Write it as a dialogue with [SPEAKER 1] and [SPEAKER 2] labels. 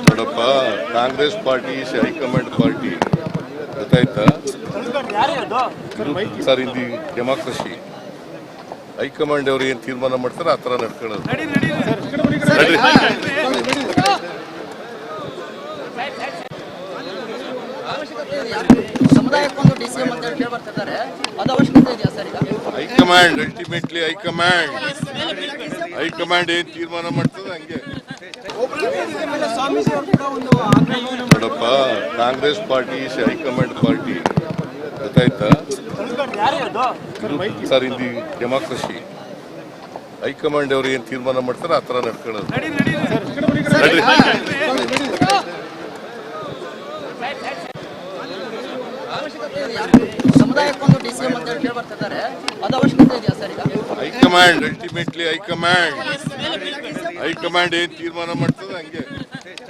[SPEAKER 1] ನೋಡಪ್ಪ, Congress party high command party ಗೊತ್ತಾಯ್ತಾ sir. In the democracy high command ಅವರು ಏನ್ ತೀರ್ಮಾನ ಮಾಡ್ತಾರೆ ಆ ತರ ನಡ್ಕೊಳ್ಳೋದು. ಹೈಕಮಾಂಡ್ ಅಲ್ಟಿಮೇಟ್ಲಿ ಹೈಕಮಾಂಡ್ ಏನ್ ತೀರ್ಮಾನ ಮಾಡ್ತದೆ ಹಂಗೆ. ನೋಡಪ್ಪ, ಕಾಂಗ್ರೆಸ್ ಪಾರ್ಟಿ ಹೈಕಮಾಂಡ್ ಪಾರ್ಟಿ ಗೊತ್ತಾಯ್ತಾ sir. In the democracy high command ಅವರು ಏನ್ ತೀರ್ಮಾನ ಮಾಡ್ತಾರೆ ಆ ತರ ನಡ್ಕೊಳ್ಳೋದು. ಹೈಕಮಾಂಡ್ ಅಲ್ಟಿಮೇಟ್ಲಿ ಹೈಕಮಾಂಡ್ ಏನ್ ತೀರ್ಮಾನ ಮಾಡ್ತದೆ ಹಂಗೆ.